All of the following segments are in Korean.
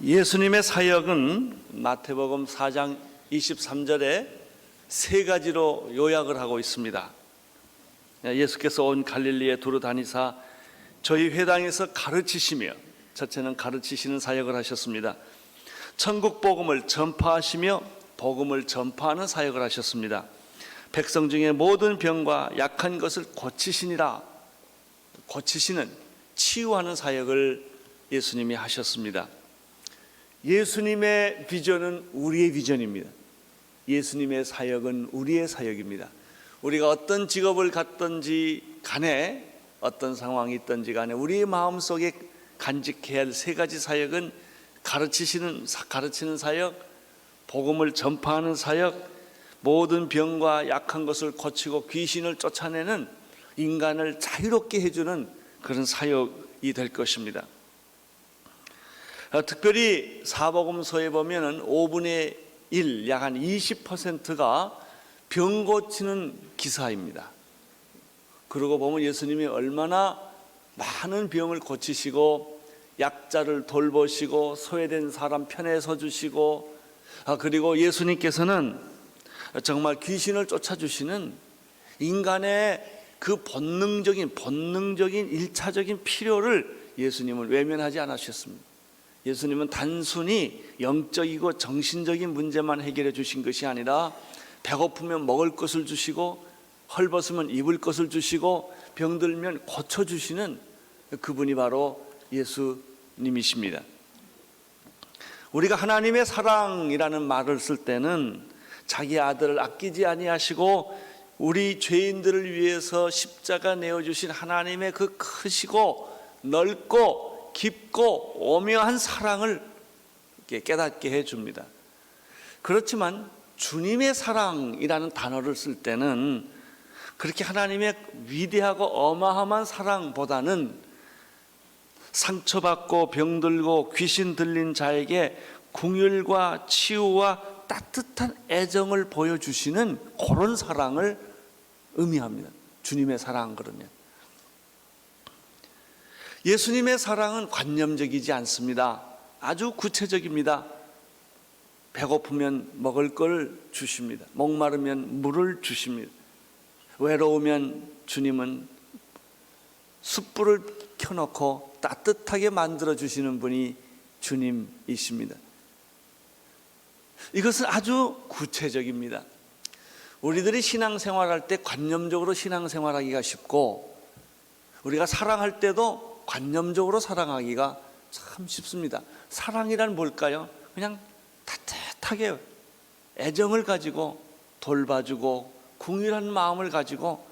예수님의 사역은 마태복음 4장 23절에 세 가지로 요약을 하고 있습니다. 예수께서 온 갈릴리에 두루 다니사 저희 회당에서 가르치시며, 첫째는 가르치시는 사역을 하셨습니다. 천국 복음을 전파하시며 복음을 전파하는 사역을 하셨습니다. 백성 중에 모든 병과 약한 것을 고치시니라, 고치시는, 치유하는 사역을 예수님이 하셨습니다. 예수님의 비전은 우리의 비전입니다. 예수님의 사역은 우리의 사역입니다. 우리가 어떤 직업을 갖든지 간에, 어떤 상황이 있든지 간에 우리의 마음속에 간직해야 할 세 가지 사역은 가르치는 사역, 복음을 전파하는 사역, 모든 병과 약한 것을 고치고 귀신을 쫓아내는, 인간을 자유롭게 해주는 그런 사역이 될 것입니다. 특별히 사복음서에 보면은 5분의 1, 약 한 20%가 병 고치는 기사입니다. 그러고 보면 예수님이 얼마나 많은 병을 고치시고 약자를 돌보시고 소외된 사람 편에 서주시고, 그리고 예수님께서는 정말 귀신을 쫓아주시는 인간의 그 본능적인 일차적인 필요를 예수님은 외면하지 않으셨습니다. 예수님은 단순히 영적이고 정신적인 문제만 해결해 주신 것이 아니라 배고프면 먹을 것을 주시고 헐벗으면 입을 것을 주시고 병들면 고쳐주시는 그분이 바로 예수님이십니다. 우리가 하나님의 사랑이라는 말을 쓸 때는 자기 아들을 아끼지 아니하시고 우리 죄인들을 위해서 십자가 내어주신 하나님의 그 크시고 넓고 깊고 오묘한 사랑을 깨닫게 해줍니다. 그렇지만 주님의 사랑이라는 단어를 쓸 때는 그렇게 하나님의 위대하고 어마어마한 사랑보다는 상처받고 병들고 귀신 들린 자에게 긍휼과 치유와 따뜻한 애정을 보여주시는 그런 사랑을 의미합니다. 주님의 사랑. 그러면 예수님의 사랑은 관념적이지 않습니다. 아주 구체적입니다. 배고프면 먹을 걸 주십니다. 목마르면 물을 주십니다. 외로우면 주님은 숯불을 켜놓고 따뜻하게 만들어 주시는 분이 주님이십니다. 이것은 아주 구체적입니다. 우리들이 신앙생활할 때 관념적으로 신앙생활하기가 쉽고, 우리가 사랑할 때도 관념적으로 사랑하기가 참 쉽습니다. 사랑이란 뭘까요? 그냥 따뜻하게 애정을 가지고 돌봐주고 긍휼한 마음을 가지고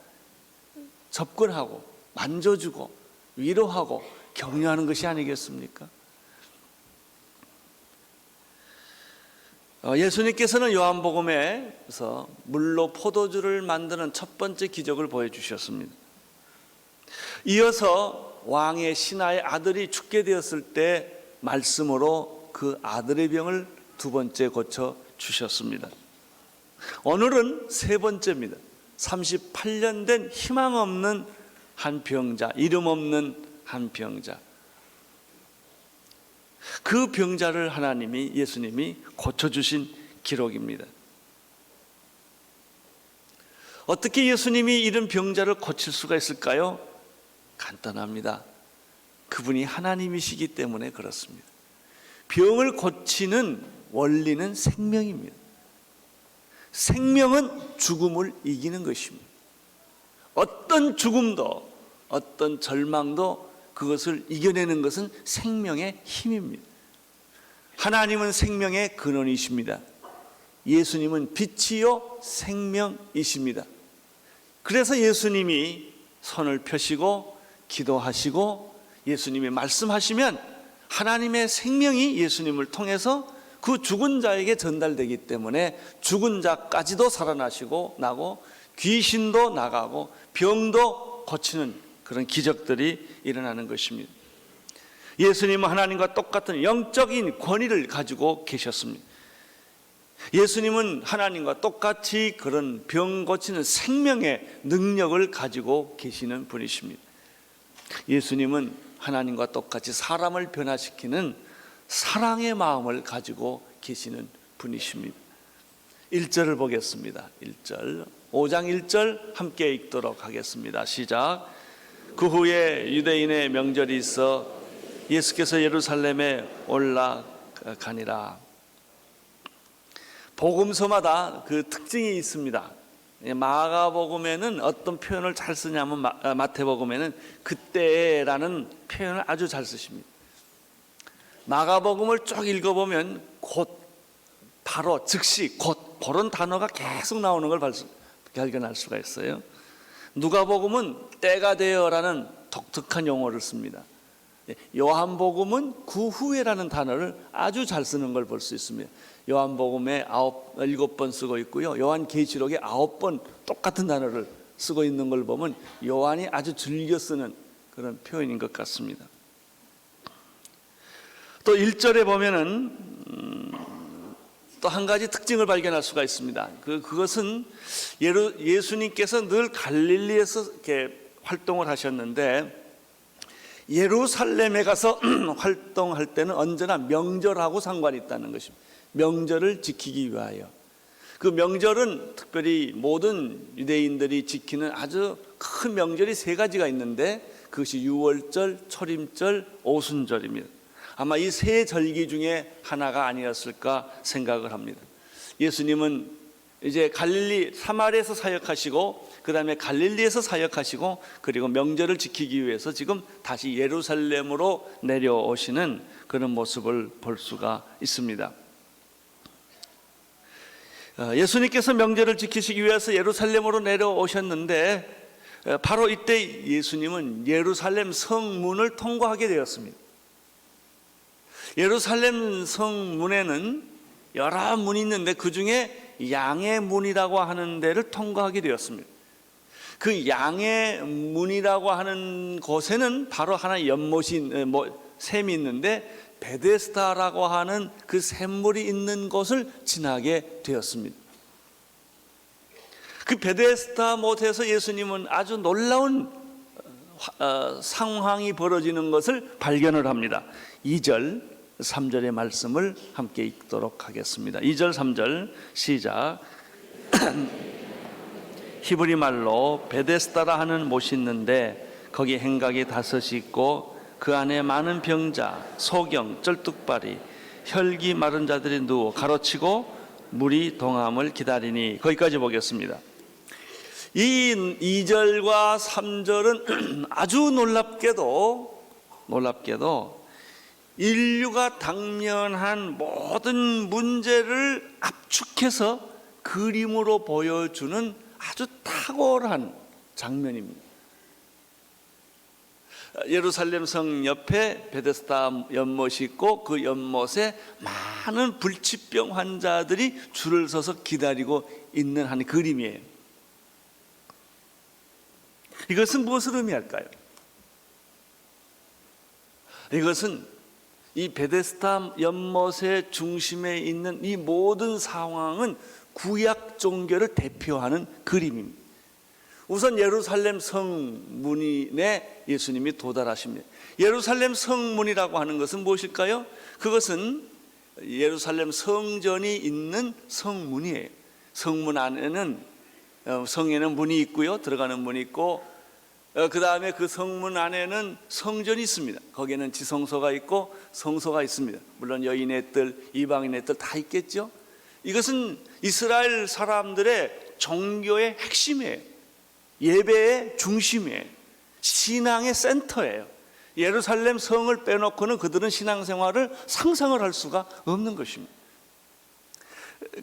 접근하고 만져주고 위로하고 격려하는 것이 아니겠습니까? 예수님께서는 요한복음에서 물로 포도주를 만드는 첫 번째 기적을 보여주셨습니다. 이어서 왕의 신하의 아들이 죽게 되었을 때 말씀으로 그 아들의 병을 두 번째 고쳐 주셨습니다. 오늘은 세 번째입니다. 38년 된 희망 없는 한 병자, 이름 없는 한 병자. 그 병자를 예수님이 고쳐주신 기록입니다. 어떻게 예수님이 이런 병자를 고칠 수가 있을까요? 간단합니다. 그분이 하나님이시기 때문에 그렇습니다. 병을 고치는 원리는 생명입니다. 생명은 죽음을 이기는 것입니다. 어떤 죽음도, 어떤 절망도 그것을 이겨내는 것은 생명의 힘입니다. 하나님은 생명의 근원이십니다. 예수님은 빛이요 생명이십니다. 그래서 예수님이 손을 펴시고 기도하시고 예수님이 말씀하시면 하나님의 생명이 예수님을 통해서 그 죽은 자에게 전달되기 때문에 죽은 자까지도 살아나시고 나고 귀신도 나가고 병도 고치는 그런 기적들이 일어나는 것입니다. 예수님은 하나님과 똑같은 영적인 권위를 가지고 계셨습니다. 예수님은 하나님과 똑같이 그런 병 고치는 생명의 능력을 가지고 계시는 분이십니다. 예수님은 하나님과 똑같이 사람을 변화시키는 사랑의 마음을 가지고 계시는 분이십니다. 1절을 보겠습니다. 1절, 5장 1절 함께 읽도록 하겠습니다. 시작. 그 후에 유대인의 명절이 있어 예수께서 예루살렘에 올라가니라. 복음서마다 그 특징이 있습니다. 마가복음에는 어떤 표현을 잘 쓰냐면 마태복음에는 그때라는 표현을 아주 잘 쓰십니다. 마가복음을 쭉 읽어보면 곧, 바로, 즉시, 곧 그런 단어가 계속 나오는 걸 발견할 수가 있어요. 누가복음은 때가 되어라는 독특한 용어를 씁니다. 요한복음은 그 후에라는 단어를 아주 잘 쓰는 걸 볼 수 있습니다. 요한복음에 7번 쓰고 있고요. 요한계시록에 9번 똑같은 단어를 쓰고 있는 걸 보면 요한이 아주 즐겨 쓰는 그런 표현인 것 같습니다. 또 1절에 보면은 또 한 가지 특징을 발견할 수가 있습니다. 그것은 예수님께서 늘 갈릴리에서 이렇게 활동을 하셨는데 예루살렘에 가서 활동할 때는 언제나 명절하고 상관이 있다는 것입니다. 명절을 지키기 위하여. 그 명절은 특별히 모든 유대인들이 지키는 아주 큰 명절이 3가지가 있는데 그것이 유월절, 초림절, 오순절입니다. 아마 이 3절기 중에 하나가 아니었을까 생각을 합니다. 예수님은 이제 갈릴리 사마리아에서 사역하시고 그 다음에 갈릴리에서 사역하시고 그리고 명절을 지키기 위해서 지금 다시 예루살렘으로 내려오시는 그런 모습을 볼 수가 있습니다. 예수님께서 명절을 지키시기 위해서 예루살렘으로 내려오셨는데 바로 이때 예수님은 예루살렘 성문을 통과하게 되었습니다. 예루살렘 성문에는 여러 문이 있는데 그 중에 양의 문이라고 하는 데를 통과하게 되었습니다. 그 양의 문이라고 하는 곳에는 바로 하나 연못이 샘이 있는데 베데스다라고 하는 그 샘물이 있는 곳을 지나게 되었습니다. 그 베데스다 못에서 예수님은 아주 놀라운 상황이 벌어지는 것을 발견을 합니다. 2절 3절의 말씀을 함께 읽도록 하겠습니다. 2절 3절 시작. 히브리 말로 베데스다라 하는 못이 있는데 거기 행각이 5이 있고 그 안에 많은 병자, 소경, 쩔뚝발이, 혈기 마른 자들이 누워 가로치고 물이 동함을 기다리니. 거기까지 보겠습니다. 이 2절과 3절은 아주 놀랍게도 인류가 당면한 모든 문제를 압축해서 그림으로 보여주는 아주 탁월한 장면입니다. 예루살렘 성 옆에 베데스다 연못이 있고 그 연못에 많은 불치병 환자들이 줄을 서서 기다리고 있는 한 그림이에요. 이것은 무엇을 의미할까요? 이것은 이 베데스다 연못의 중심에 있는 이 모든 상황은 구약 종교를 대표하는 그림입니다. 우선 예루살렘 성문에 예수님이 도달하십니다. 예루살렘 성문이라고 하는 것은 무엇일까요? 그것은 예루살렘 성전이 있는 성문이에요. 성문 안에는 성에는 문이 있고요, 들어가는 문이 있고 그 다음에 그 성문 안에는 성전이 있습니다. 거기에는 지성소가 있고 성소가 있습니다. 물론 여인의 뜰, 이방인의 뜰 다 있겠죠. 이것은 이스라엘 사람들의 종교의 핵심이에요. 예배의 중심이에요. 신앙의 센터예요. 예루살렘 성을 빼놓고는 그들은 신앙생활을 상상을 할 수가 없는 것입니다.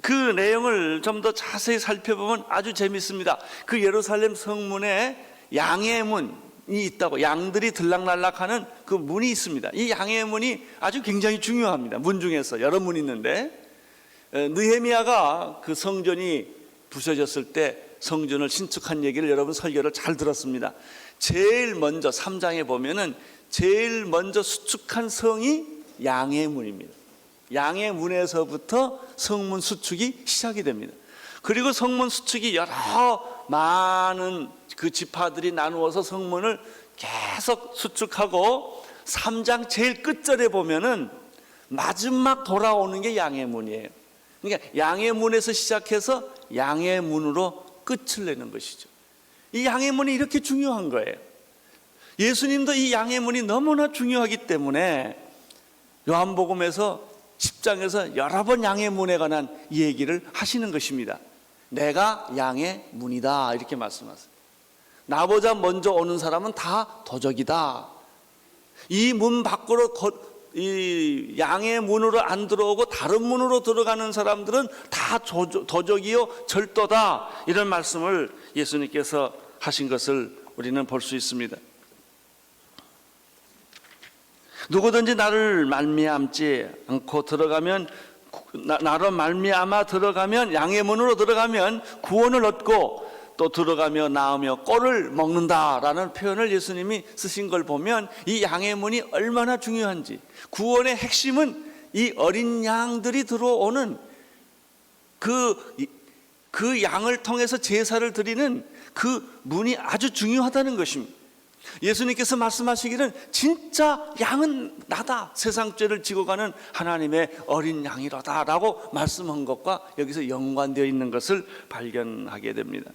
그 내용을 좀 더 자세히 살펴보면 아주 재밌습니다. 그 예루살렘 성문에 양의 문이 있다고, 양들이 들락날락하는 그 문이 있습니다. 이 양의 문이 아주 굉장히 중요합니다. 문 중에서 여러 문이 있는데 느헤미야가 그 성전이 부서졌을 때 성전을 신축한 얘기를 여러분 설교를 잘 들었습니다. 제일 먼저 3장에 보면은 제일 먼저 수축한 성이 양의 문입니다. 양의 문에서부터 성문 수축이 시작이 됩니다. 그리고 성문 수축이 여러 많은 그 지파들이 나누어서 성문을 계속 수축하고 3장 제일 끝절에 보면은 마지막 돌아오는 게 양의 문이에요. 그러니까 양의 문에서 시작해서 양의 문으로 끝을 내는 것이죠. 이 양의 문이 이렇게 중요한 거예요. 예수님도 이 양의 문이 너무나 중요하기 때문에 요한복음에서 10장에서 여러 번 양의 문에 관한 얘기를 하시는 것입니다. 내가 양의 문이다 이렇게 말씀하세요. 나보다 먼저 오는 사람은 다 도적이다. 이 문 밖으로 이 양의 문으로 안 들어오고 다른 문으로 들어가는 사람들은 다 도적이요 절도다, 이런 말씀을 예수님께서 하신 것을 우리는 볼 수 있습니다. 누구든지 나를 말미암지 않고 들어가면, 나로 말미암아 들어가면, 양의 문으로 들어가면 구원을 얻고 또 들어가며 나으며 꼴을 먹는다라는 표현을 예수님이 쓰신 걸 보면 이 양의 문이 얼마나 중요한지, 구원의 핵심은 이 어린 양들이 들어오는 그 양을 통해서 제사를 드리는 그 문이 아주 중요하다는 것입니다. 예수님께서 말씀하시기를 진짜 양은 나다, 세상 죄를 지고 가는 하나님의 어린 양이로다 라고 말씀한 것과 여기서 연관되어 있는 것을 발견하게 됩니다.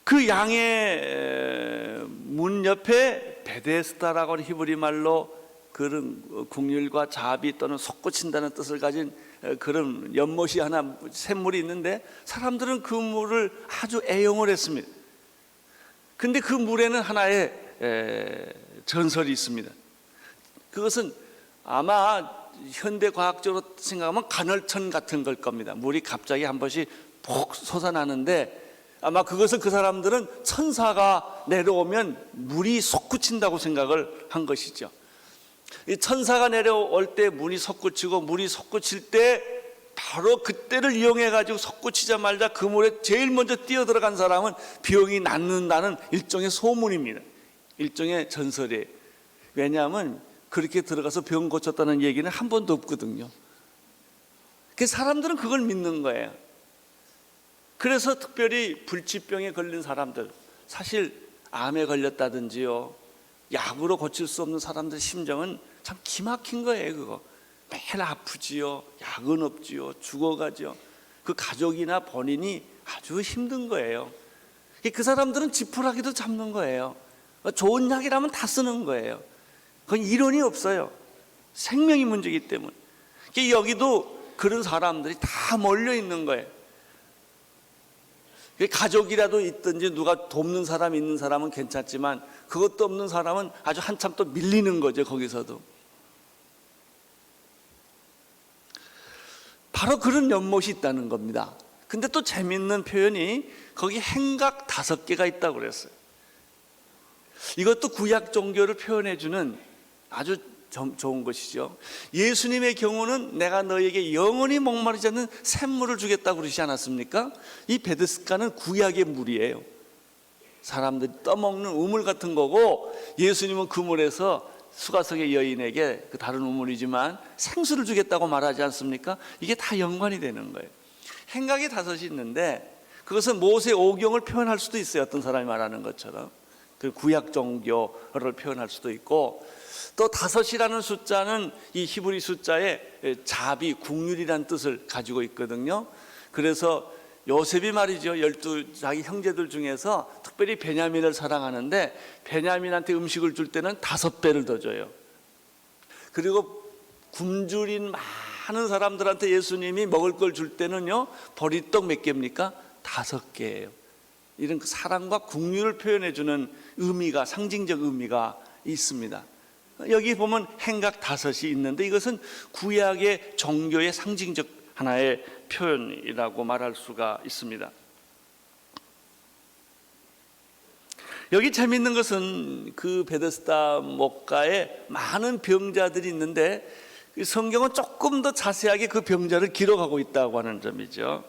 그 양의 문 옆에 베데스다라고 하는 히브리 말로 그런 국률과 자비 또는 솟구친다는 뜻을 가진 그런 연못이 하나, 샘물이 있는데 사람들은 그 물을 아주 애용을 했습니다. 근데 그 물에는 하나의 전설이 있습니다. 그것은 아마 현대과학적으로 생각하면 간헐천 같은 걸 겁니다. 물이 갑자기 한 번씩 폭 솟아나는데 아마 그것을 그 사람들은 천사가 내려오면 물이 솟구친다고 생각을 한 것이죠. 이 천사가 내려올 때 물이 솟구치고, 물이 솟구칠 때 바로 그때를 이용해 가지고 솟구치자마자 그 물에 제일 먼저 뛰어 들어간 사람은 병이 낫는다는 일종의 소문입니다. 일종의 전설이에요. 왜냐하면 그렇게 들어가서 병 고쳤다는 얘기는 한 번도 없거든요. 그래서 사람들은 그걸 믿는 거예요. 그래서 특별히 불치병에 걸린 사람들, 사실 암에 걸렸다든지요, 약으로 고칠 수 없는 사람들의 심정은 참 기막힌 거예요. 그거 매일 아프지요, 약은 없지요, 죽어가지요. 그 가족이나 본인이 아주 힘든 거예요. 그 사람들은 지푸라기도 잡는 거예요. 좋은 약이라면 다 쓰는 거예요. 그건 이론이 없어요. 생명이 문제이기 때문에. 여기도 그런 사람들이 다 몰려 있는 거예요. 가족이라도 있든지 누가 돕는 사람이 있는 사람은 괜찮지만 그것도 없는 사람은 아주 한참 또 밀리는 거죠. 거기서도 바로 그런 연못이 있다는 겁니다. 근데 또 재밌는 표현이 거기 행각 5개가 있다고 그랬어요. 이것도 구약 종교를 표현해 주는 아주 좋은 것이죠. 예수님의 경우는 내가 너에게 영원히 목마르지 않는 샘물을 주겠다고 그러지 않았습니까? 이 베데스다는 구약의 물이에요. 사람들이 떠먹는 우물 같은 거고, 예수님은 그 물에서 수가성의 여인에게, 그 다른 우물이지만 생수를 주겠다고 말하지 않습니까? 이게 다 연관이 되는 거예요. 행각이 5이 있는데 그것은 모세 오경을 표현할 수도 있어요. 어떤 사람이 말하는 것처럼 그 구약 종교를 표현할 수도 있고, 또 5이라는 숫자는 이 히브리 숫자에 자비, 국률이라는 뜻을 가지고 있거든요. 그래서 요셉이 말이죠, 12 자기 형제들 중에서 특별히 베냐민을 사랑하는데 베냐민한테 음식을 줄 때는 5배를 더 줘요. 그리고 굶주린 많은 사람들한테 예수님이 먹을 걸 줄 때는요, 보리떡 몇 개입니까? 5개예요. 이런 사랑과 국률을 표현해 주는 의미가, 상징적 의미가 있습니다. 여기 보면 행각 5이 있는데 이것은 구약의 종교의 상징적 하나의 표현이라고 말할 수가 있습니다. 여기 재미있는 것은 그 베데스다 목가에 많은 병자들이 있는데 성경은 조금 더 자세하게 그 병자를 기록하고 있다고 하는 점이죠.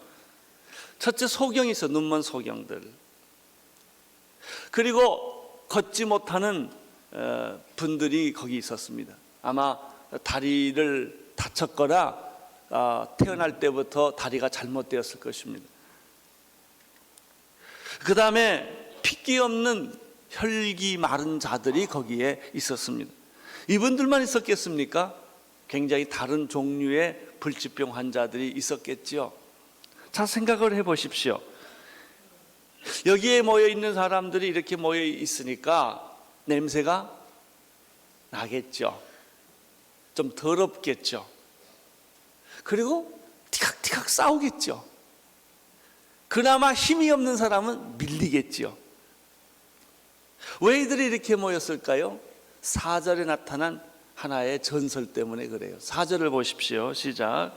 첫째, 소경이 있어, 눈먼 소경들. 그리고 걷지 못하는 분들이 거기 있었습니다. 아마 다리를 다쳤거나 태어날 때부터 다리가 잘못되었을 것입니다. 그 다음에 핏기 없는 혈기 마른 자들이 거기에 있었습니다. 이분들만 있었겠습니까? 굉장히 다른 종류의 불치병 환자들이 있었겠지요. 자, 생각을 해보십시오. 여기에 모여 있는 사람들이 이렇게 모여 있으니까 냄새가 나겠죠. 좀 더럽겠죠. 그리고 티각티각 싸우겠죠. 그나마 힘이 없는 사람은 밀리겠죠. 왜 이들이 이렇게 모였을까요? 4절에 나타난 하나의 전설 때문에 그래요. 4절을 보십시오. 시작.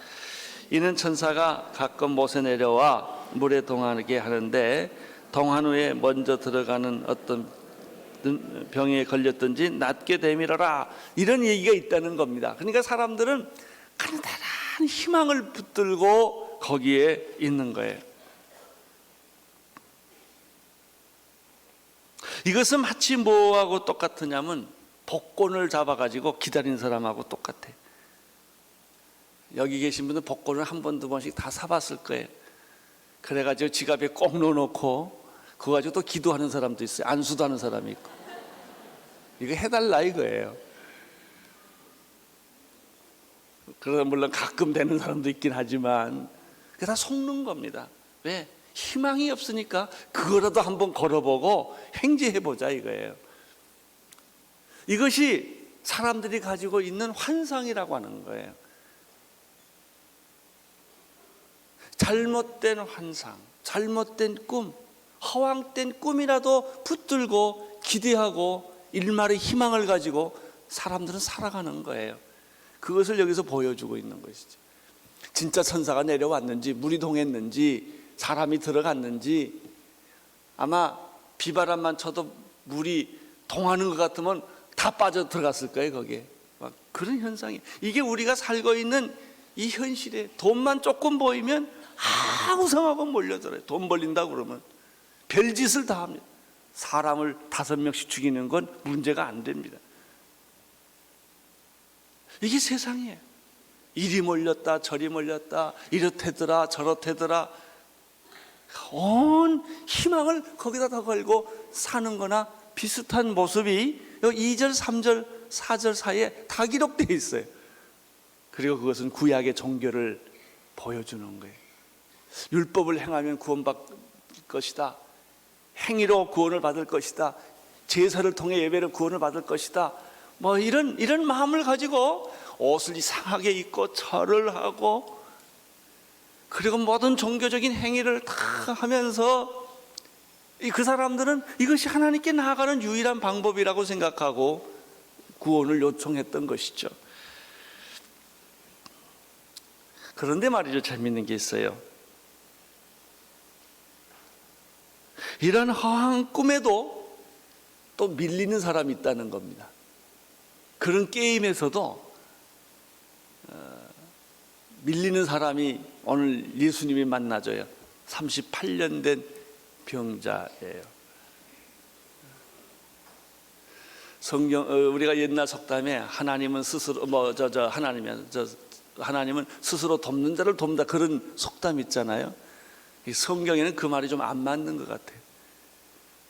이는 천사가 가끔 못에 내려와 물에 동하게 하는데 동한 후에 먼저 들어가는 어떤 병에 걸렸든지 낫게 되밀어라, 이런 얘기가 있다는 겁니다. 그러니까 사람들은 간단한 희망을 붙들고 거기에 있는 거예요. 이것은 마치 뭐하고 똑같으냐면 복권을 잡아가지고 기다린 사람하고 똑같아. 여기 계신 분들 복권을 한 번, 두 번씩 다 사봤을 거예요. 그래가지고 지갑에 꼭 넣어놓고 그거 가지고 또 기도하는 사람도 있어요. 안수도 하는 사람이 있고. 이거 해달라 이거예요. 그러다 물론 가끔 되는 사람도 있긴 하지만 그게 다 속는 겁니다. 왜? 희망이 없으니까 그거라도 한번 걸어보고 행지해보자 이거예요. 이것이 사람들이 가지고 있는 환상이라고 하는 거예요. 잘못된 환상, 잘못된 꿈, 허황된 꿈이라도 붙들고 기대하고 일말의 희망을 가지고 사람들은 살아가는 거예요. 그것을 여기서 보여주고 있는 것이죠. 진짜 천사가 내려왔는지, 물이 동했는지, 사람이 들어갔는지, 아마 비바람만 쳐도 물이 동하는 것 같으면 다 빠져 들어갔을 거예요. 거기에 막 그런 현상이, 이게 우리가 살고 있는 이 현실에 돈만 조금 보이면 우상하고 몰려들어요. 돈 벌린다고 그러면 별짓을 다 합니다. 사람을 5명씩 죽이는 건 문제가 안 됩니다. 이게 세상이에요. 이리 몰렸다 저리 몰렸다, 이렇대더라 저렇대더라, 온 희망을 거기다 더 걸고 사는 거나 비슷한 모습이 2절, 3절, 4절 사이에 다 기록되어 있어요. 그리고 그것은 구약의 종교를 보여주는 거예요. 율법을 행하면 구원받을 것이다, 행위로 구원을 받을 것이다, 제사를 통해 예배로 구원을 받을 것이다, 뭐 이런 마음을 가지고 옷을 이상하게 입고 절을 하고, 그리고 모든 종교적인 행위를 다 하면서 그 사람들은 이것이 하나님께 나아가는 유일한 방법이라고 생각하고 구원을 요청했던 것이죠. 그런데 말이죠, 재밌는 게 있어요. 이런 허황 꿈에도 또 밀리는 사람이 있다는 겁니다. 그런 게임에서도 밀리는 사람이 오늘 예수님이 만나줘요. 38년 된 병자예요. 성경 우리가 옛날 속담에 하나님은 스스로 하나님은 스스로 돕는 자를 돕는다, 그런 속담 있잖아요. 이 성경에는 그 말이 좀 안 맞는 것 같아요.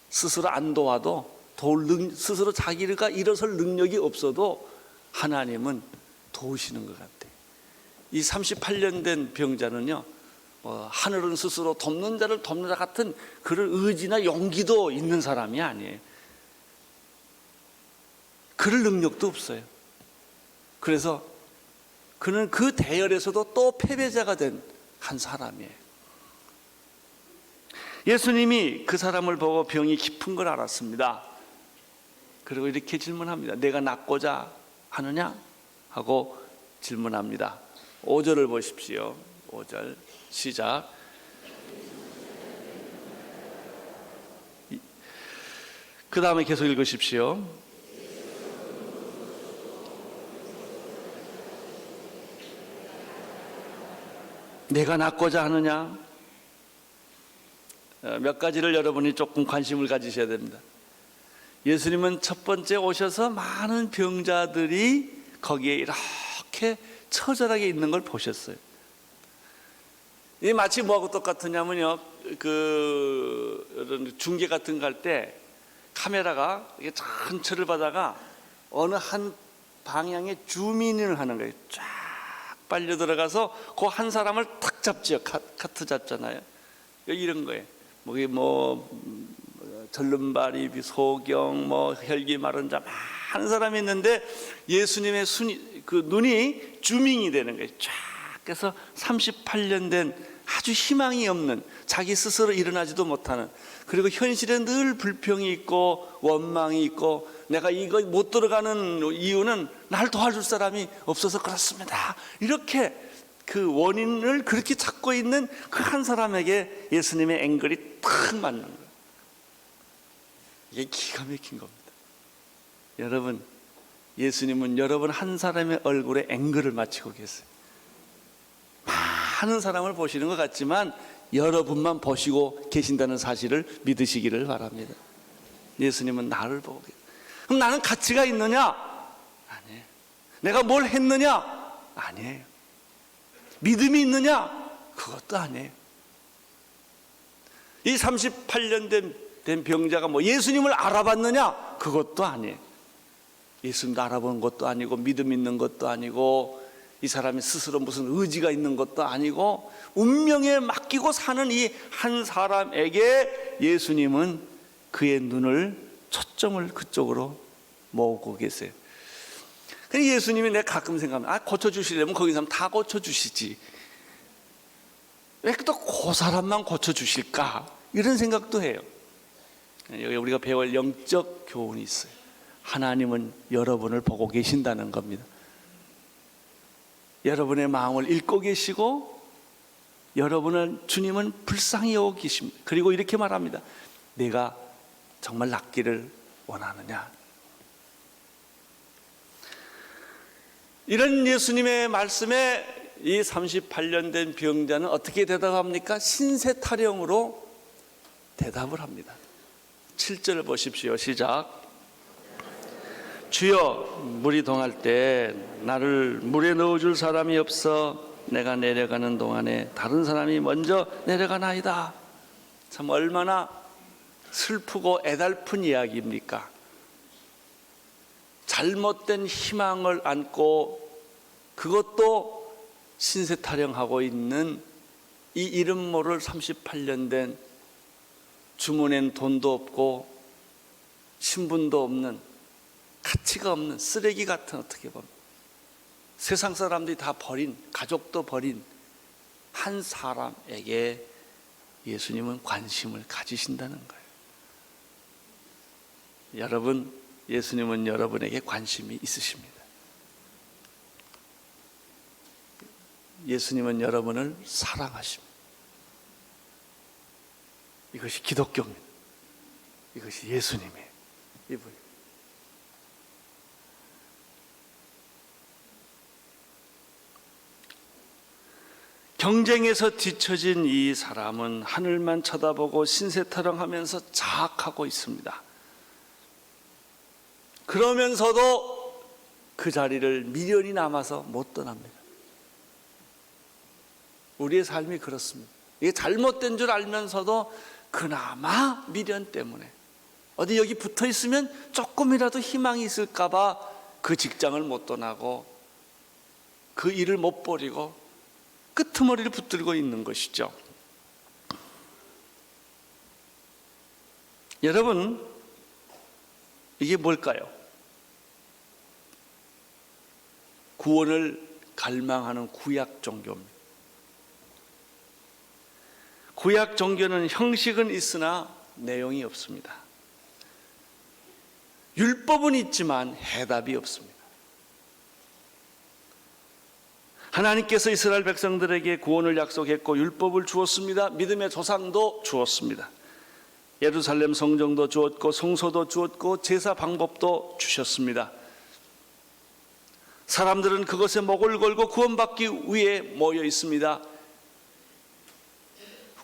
스스로 안 도와도 스스로 자기가 일어설 능력이 없어도 하나님은 도우시는 것 같아요. 이 38년 된 병자는요, 하늘은 스스로 돕는 자를 돕는 자 같은 그런 의지나 용기도 있는 사람이 아니에요. 그럴 능력도 없어요. 그래서 그는 그 대열에서도 또 패배자가 된 한 사람이에요. 예수님이 그 사람을 보고 병이 깊은 걸 알았습니다. 그리고 이렇게 질문합니다. 내가 낫고자 하느냐? 하고 질문합니다. 5절을 보십시오. 5절 시작. 그 다음에 계속 읽으십시오. 내가 낫고자 하느냐? 몇 가지를 여러분이 조금 관심을 가지셔야 됩니다. 예수님은 첫 번째 오셔서 많은 병자들이 거기에 이렇게 처절하게 있는 걸 보셨어요. 이 마치 뭐하고 똑같으냐면요, 그 중계 같은 거 할 때 카메라가 이게 전체를 받아가 어느 한 방향에 줌인을 하는 거예요. 쫙 빨려 들어가서 그 한 사람을 탁 잡지요. 카트 잡잖아요. 이런 거예요. 절름발이, 소경, 혈기 마른 자 많은 사람이 있는데 예수님의 그 눈이 줌잉이 되는 거예요. 쫙. 그래서 38년 된 아주 희망이 없는, 자기 스스로 일어나지도 못하는, 그리고 현실에 늘 불평이 있고 원망이 있고, 내가 이거 못 들어가는 이유는 날 도와줄 사람이 없어서 그렇습니다. 이렇게 그 원인을 그렇게 찾고 있는 그 한 사람에게 예수님의 앵글이 탁 맞는 거예요. 이게 기가 막힌 겁니다. 여러분, 예수님은 여러분 한 사람의 얼굴에 앵글을 맞추고 계세요. 많은 사람을 보시는 것 같지만 여러분만 보시고 계신다는 사실을 믿으시기를 바랍니다. 예수님은 나를 보고 계세요. 그럼 나는 가치가 있느냐? 아니에요. 내가 뭘 했느냐? 아니에요. 믿음이 있느냐? 그것도 아니에요. 이 38년 된 병자가 예수님을 알아봤느냐? 그것도 아니에요. 예수님도 알아본 것도 아니고, 믿음 있는 것도 아니고, 이 사람이 스스로 무슨 의지가 있는 것도 아니고, 운명에 맡기고 사는 이 한 사람에게 예수님은 그의 눈을, 초점을 그쪽으로 모으고 계세요. 그래서 예수님이 내가 가끔 생각하면, 고쳐주시려면 거기 사람 다 고쳐주시지, 왜 또 그 사람만 고쳐주실까? 이런 생각도 해요. 여기 우리가 배울 영적 교훈이 있어요. 하나님은 여러분을 보고 계신다는 겁니다. 여러분의 마음을 읽고 계시고, 여러분은, 주님은 불쌍히 여기고 계십니다. 그리고 이렇게 말합니다. 내가 정말 낫기를 원하느냐? 이런 예수님의 말씀에 이 38년 된 병자는 어떻게 대답합니까? 신세타령으로 대답을 합니다. 7절 보십시오. 시작. 주여, 물이 동할 때 나를 물에 넣어줄 사람이 없어 내가 내려가는 동안에 다른 사람이 먼저 내려가나이다. 참 얼마나 슬프고 애달픈 이야기입니까? 잘못된 희망을 안고 그것도 신세타령하고 있는 이 이름 모를 38년 된, 주문엔 돈도 없고 신분도 없는, 가치가 없는 쓰레기 같은, 어떻게 보면 세상 사람들이 다 버린, 가족도 버린 한 사람에게 예수님은 관심을 가지신다는 거예요. 여러분, 예수님은 여러분에게 관심이 있으십니다. 예수님은 여러분을 사랑하십니다. 이것이 기독교입니다. 이것이 예수님의 이분. 경쟁에서 뒤처진 이 사람은 하늘만 쳐다보고 신세타령하면서 자학하고 있습니다. 그러면서도 그 자리를 미련이 남아서 못 떠납니다. 우리의 삶이 그렇습니다. 이게 잘못된 줄 알면서도 그나마 미련 때문에, 어디 여기 붙어 있으면 조금이라도 희망이 있을까 봐 그 직장을 못 떠나고 그 일을 못 버리고 끄트머리를 붙들고 있는 것이죠. 여러분, 이게 뭘까요? 구원을 갈망하는 구약 종교입니다. 구약 종교는 형식은 있으나 내용이 없습니다. 율법은 있지만 해답이 없습니다. 하나님께서 이스라엘 백성들에게 구원을 약속했고 율법을 주었습니다. 믿음의 조상도 주었습니다. 예루살렘 성전도 주었고 성소도 주었고 제사 방법도 주셨습니다. 사람들은 그것에 목을 걸고 구원받기 위해 모여 있습니다.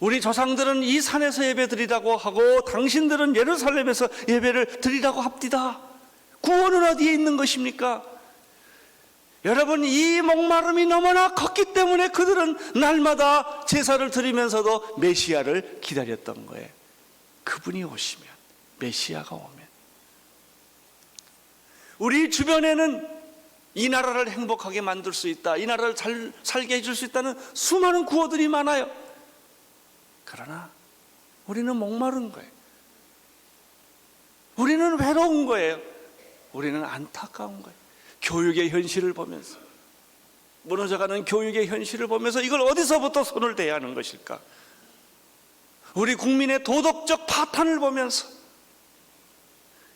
우리 조상들은 이 산에서 예배 드리라고 하고 당신들은 예루살렘에서 예배를 드리라고 합디다. 구원은 어디에 있는 것입니까? 여러분, 이 목마름이 너무나 컸기 때문에 그들은 날마다 제사를 드리면서도 메시아를 기다렸던 거예요. 그분이 오시면, 메시아가 오면 우리 주변에는 이 나라를 행복하게 만들 수 있다, 이 나라를 잘 살게 해줄 수 있다는 수많은 구호들이 많아요. 그러나 우리는 목마른 거예요. 우리는 외로운 거예요. 우리는 안타까운 거예요. 교육의 현실을 보면서, 무너져가는 교육의 현실을 보면서 이걸 어디서부터 손을 대야 하는 것일까? 우리 국민의 도덕적 파탄을 보면서,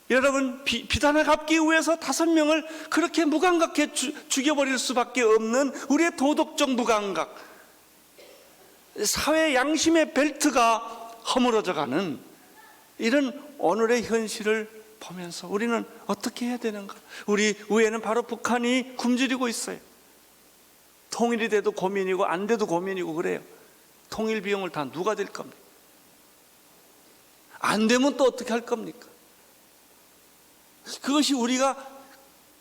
여러분, 비단을 갚기 위해서 5명을 그렇게 무감각해 죽여버릴 수밖에 없는 우리의 도덕적 무감각, 사회 양심의 벨트가 허물어져가는 이런 오늘의 현실을 보면서 우리는 어떻게 해야 되는가? 우리 위에는 바로 북한이 굶주리고 있어요. 통일이 돼도 고민이고 안 돼도 고민이고 그래요. 통일 비용을 다 누가 댈 겁니까? 안 되면 또 어떻게 할 겁니까? 그것이 우리가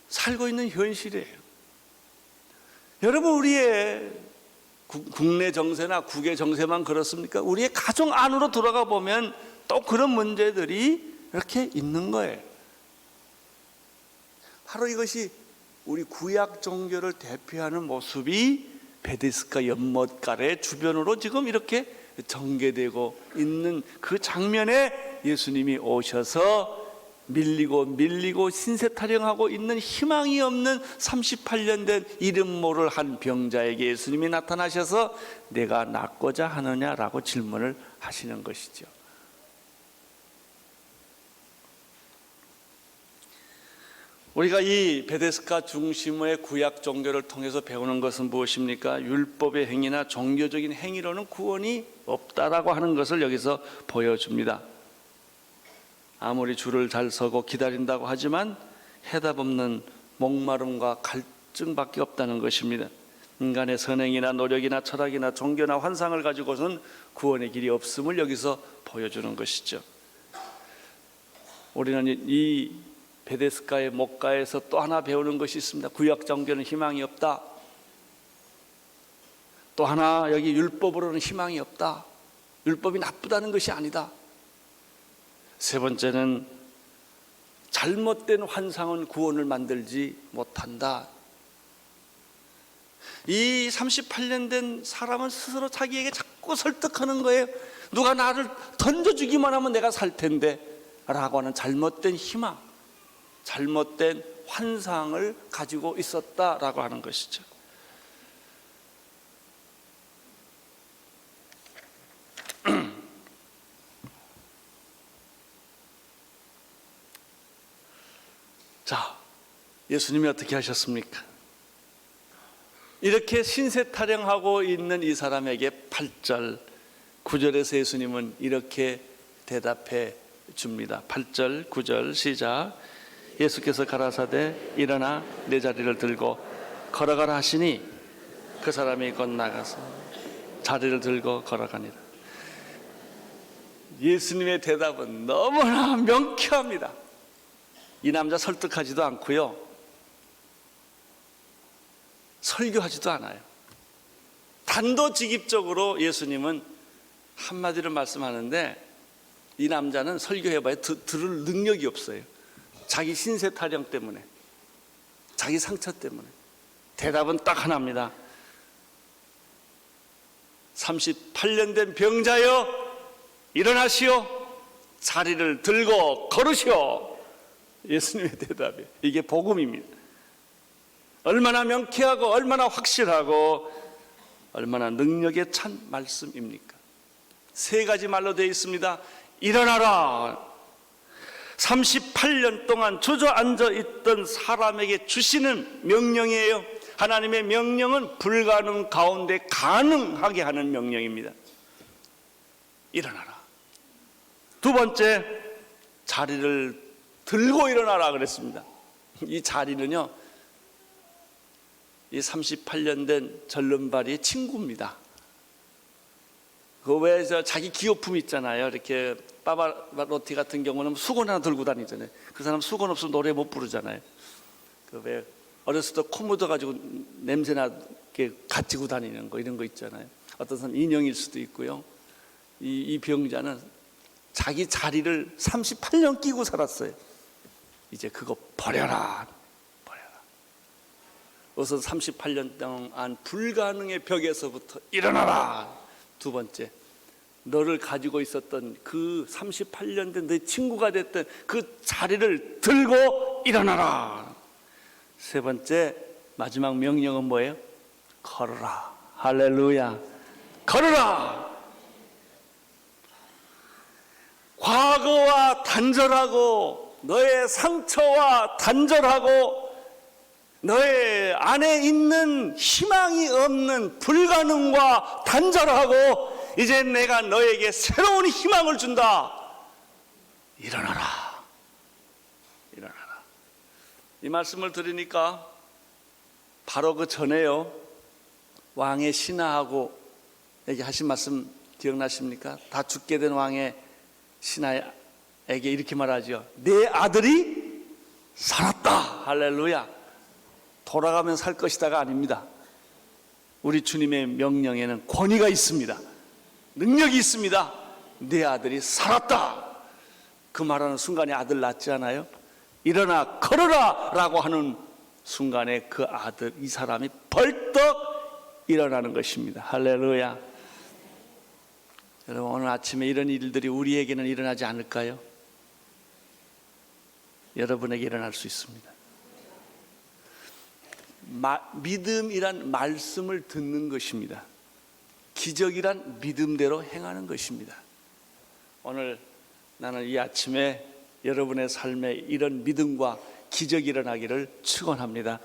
살고 있는 현실이에요. 여러분, 우리의 국내 정세나 국외 정세만 그렇습니까? 우리의 가정 안으로 들어가 보면 또 그런 문제들이 이렇게 있는 거예요. 바로 이것이 우리 구약 종교를 대표하는 모습이 베데스다 연못가래 주변으로 지금 이렇게 전개되고 있는 그 장면에 예수님이 오셔서 밀리고 신세 타령하고 있는 희망이 없는 38년 된 이름 모를 한 병자에게 예수님이 나타나셔서 내가 낫고자 하느냐라고 질문을 하시는 것이죠. 우리가 이 베데스다 중심의 구약 종교를 통해서 배우는 것은 무엇입니까? 율법의 행위나 종교적인 행위로는 구원이 없다라고 하는 것을 여기서 보여줍니다. 아무리 줄을 잘 서고 기다린다고 하지만 해답 없는 목마름과 갈증밖에 없다는 것입니다. 인간의 선행이나 노력이나 철학이나 종교나 환상을 가지고서는 구원의 길이 없음을 여기서 보여주는 것이죠. 우리는 이 베데스다의 목가에서 또 하나 배우는 것이 있습니다. 구약 종교는 희망이 없다. 또 하나, 여기 율법으로는 희망이 없다. 율법이 나쁘다는 것이 아니다. 세 번째는 잘못된 환상은 구원을 만들지 못한다. 이 38년 된 사람은 스스로 자기에게 자꾸 설득하는 거예요. 누가 나를 던져주기만 하면 내가 살 텐데 라고 하는 잘못된 희망, 잘못된 환상을 가지고 있었다라고 하는 것이죠. 자, 예수님이 어떻게 하셨습니까? 이렇게 신세 타령하고 있는 이 사람에게 8절, 9절에서 예수님은 이렇게 대답해 줍니다. 8절, 9절 시작. 예수께서 가라사대 일어나 내 자리를 들고 걸어가라 하시니 그 사람이 곧 나가서 자리를 들고 걸어가니라. 예수님의 대답은 너무나 명쾌합니다. 이 남자 설득하지도 않고요, 설교하지도 않아요. 단도직입적으로 예수님은 한마디로 말씀하는데 이 남자는 설교해봐야 들을 능력이 없어요. 자기 신세 타령 때문에, 자기 상처 때문에. 대답은 딱 하나입니다. 38년 된 병자여 일어나시오, 자리를 들고 걸으시오. 예수님의 대답이에요. 이게 복음입니다. 얼마나 명쾌하고 얼마나 확실하고 얼마나 능력에 찬 말씀입니까? 세 가지 말로 되어 있습니다. 일어나라. 38년 동안 주저앉아 있던 사람에게 주시는 명령이에요. 하나님의 명령은 불가능 가운데 가능하게 하는 명령입니다. 일어나라. 두 번째, 자리를 들고 일어나라 그랬습니다. 이 자리는요, 이 38년 된 절름발이의 친구입니다. 그 외에 자기 기호품 있잖아요. 이렇게 파바로티 같은 경우는 수건 하나 들고 다니잖아요. 그 사람 수건 없으면 노래 못 부르잖아요. 그 왜 어렸을 때 코 묻어가지고 냄새나게 가지고 다니는 거, 이런 거 있잖아요. 어떤 사람 인형일 수도 있고요. 이 병자는 자기 자리를 38년 끼고 살았어요. 이제 그거 버려라. 우선 38년 동안 불가능의 벽에서부터 일어나라. 두 번째, 너를 가지고 있었던 그 38년 된 내 친구가 됐던 그 자리를 들고 일어나라. 세 번째, 마지막 명령은 뭐예요? 걸어라. 할렐루야. 걸어라. 과거와 단절하고 너의 상처와 단절하고 너의 안에 있는 희망이 없는 불가능과 단절하고 이제 내가 너에게 새로운 희망을 준다. 일어나라. 일어나라. 이 말씀을 들으니까 바로 그 전에요, 왕의 신하하고 여기 하신 말씀 기억나십니까? 다 죽게 된 왕의 신하에게 이렇게 말하죠. 내 아들이 살았다. 할렐루야. 돌아가면 살 것이다가 아닙니다. 우리 주님의 명령에는 권위가 있습니다. 능력이 있습니다. 내 아들이 살았다. 그 말하는 순간에 아들 낳지 않아요? 일어나 걸어라 라고 하는 순간에 그 아들, 이 사람이 벌떡 일어나는 것입니다. 할렐루야. 여러분, 오늘 아침에 이런 일들이 우리에게는 일어나지 않을까요? 여러분에게 일어날 수 있습니다. 믿음이란 말씀을 듣는 것입니다. 기적이란 믿음대로 행하는 것입니다. 오늘 나는 이 아침에 여러분의 삶에 이런 믿음과 기적이 일어나기를 축원합니다.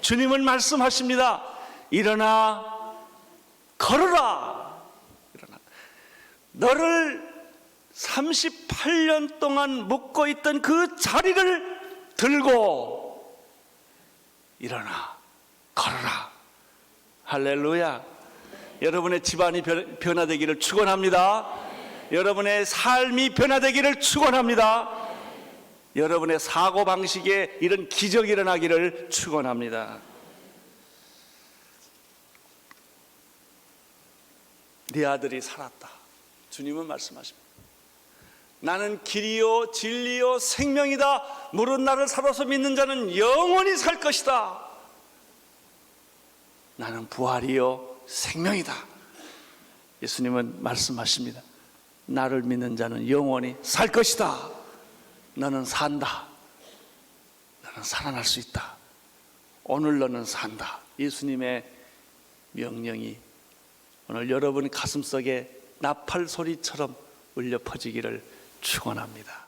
주님은 말씀하십니다. 일어나 걸어라. 일어나. 너를 38년 동안 묶고 있던 그 자리를 들고 일어나 걸어라. 할렐루야. 여러분의 집안이 변화되기를 축원합니다. 여러분의 삶이 변화되기를 축원합니다. 여러분의 사고방식에 이런 기적이 일어나기를 축원합니다. 네 아들이 살았다. 주님은 말씀하십니다. 나는 길이요 진리요 생명이다. 무릇 나를 살아서 믿는 자는 영원히 살 것이다. 나는 부활이요 생명이다. 예수님은 말씀하십니다. 나를 믿는 자는 영원히 살 것이다. 너는 산다. 너는 살아날 수 있다. 오늘 너는 산다. 예수님의 명령이 오늘 여러분 가슴속에 나팔 소리처럼 울려 퍼지기를 축원합니다.